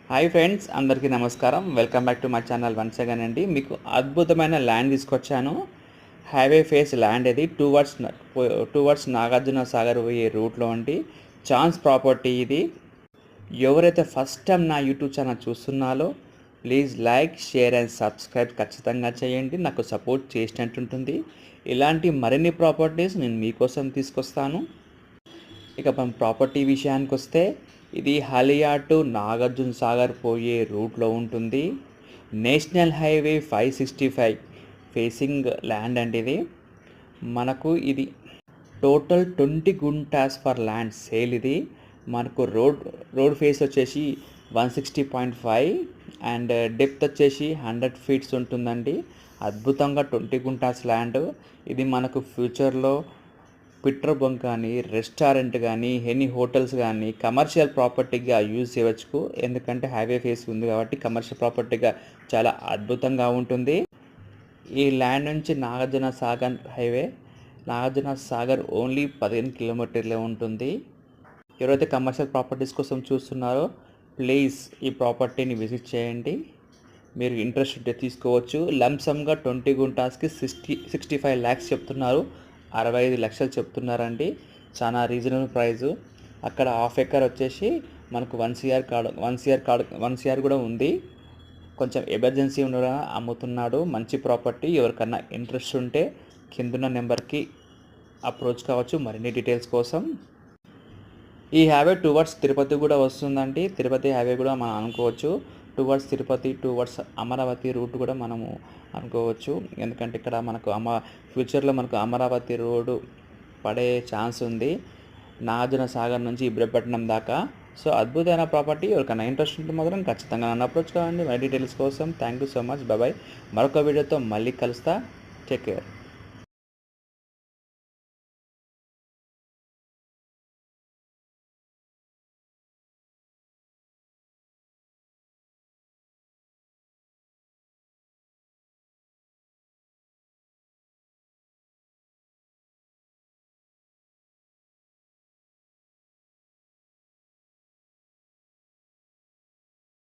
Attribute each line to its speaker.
Speaker 1: Hi friends, అందరికీ నమస్కారం. Welcome back to my channel once again అండి. మీకు అద్భుతమైన ల్యాండ్ తీసుకొచ్చాను. హైవే ఫేస్ ల్యాండ్ ఇది టువర్డ్స్ నాగార్జున సాగర్ పోయే రూట్లో అండి. ఛాన్స్ ప్రాపర్టీ ఇది. ఎవరైతే ఫస్ట్ టైం నా యూట్యూబ్ ఛానల్ చూస్తున్నారో please like, share and subscribe ఖచ్చితంగా చేయండి. నాకు సపోర్ట్ చేసినట్టుంటుంది. ఇలాంటి మరిన్ని ప్రాపర్టీస్ నేను మీకోసం తీసుకొస్తాను. ఇక మనం ప్రాపర్టీ విషయానికి వస్తే ఇది హాలియా టు నాగార్జున సాగర్ పోయే రూట్లో ఉంటుంది. నేషనల్ హైవే 565 ఫేసింగ్ ల్యాండ్ అండి ఇది. మనకు ఇది total 20 guntas for land sale. ఇది మనకు రోడ్ ఫేస్ వచ్చేసి 160.5 అండ్ డెప్త్ వచ్చేసి 100 ఫీట్స్ ఉంటుందండి. అద్భుతంగా 20 గుంటాస్ ల్యాండ్. ఇది మనకు ఫ్యూచర్లో పెట్రోల్ బంక్ కానీ, రెస్టారెంట్ కానీ, ఎనీ హోటల్స్ కానీ కమర్షియల్ ప్రాపర్టీగా యూజ్ చేయవచ్చు. ఎందుకంటే హైవే ఫేస్ ఉంది కాబట్టి కమర్షియల్ ప్రాపర్టీగా చాలా అద్భుతంగా ఉంటుంది. ఈ ల్యాండ్ నుంచి నాగార్జున సాగర్ ఓన్లీ 15 కిలోమీటర్లే ఉంటుంది. ఎవరైతే కమర్షియల్ ప్రాపర్టీస్ కోసం చూస్తున్నారో ప్లీజ్ ఈ ప్రాపర్టీని విజిట్ చేయండి. మీరు ఇంట్రెస్ట్ ఉంటే తీసుకోవచ్చు. లంసమ్గా 20 గుంటాస్కి 65 ల్యాక్స్ చెప్తున్నారు. 65 లక్షలు చెప్తున్నారండి. చాలా రీజనబుల్ ప్రైజు. అక్కడ హాఫ్ ఎకర్ వచ్చేసి మనకు 1 సిఆర్ కూడా ఉంది. కొంచెం ఎమర్జెన్సీ ఉండగా అమ్ముతున్నాడు. మంచి ప్రాపర్టీ. ఎవరికన్నా ఇంట్రెస్ట్ ఉంటే కిందున్న నెంబర్కి అప్రోచ్ కావచ్చు మరిన్ని డీటెయిల్స్ కోసం. ఈ హైవే టువర్డ్స్ తిరుపతి కూడా వస్తుందండి. తిరుపతి హైవే కూడా మనం అనుకోవచ్చు. Towards Tirupati, towards Amaravati route కూడా మనము అనుకోవచ్చు. ఎందుకంటే ఇక్కడ మనకు ఫ్యూచర్లో మనకు అమరావతి రోడ్డు పడే ఛాన్స్ ఉంది, నాగార్జున సాగర్ నుంచి ఇబ్రపట్నం దాకా. సో అద్భుతమైన ప్రాపర్టీ. ఎవరికైనా ఇంట్రెస్ట్ ఉంటే మాత్రం ఖచ్చితంగా నన్ను అప్రోచ్ కావండి మరి డీటెయిల్స్ కోసం. Thank you so much. Bye. మరొక వీడియోతో మళ్ళీ కలుస్తా. Take care.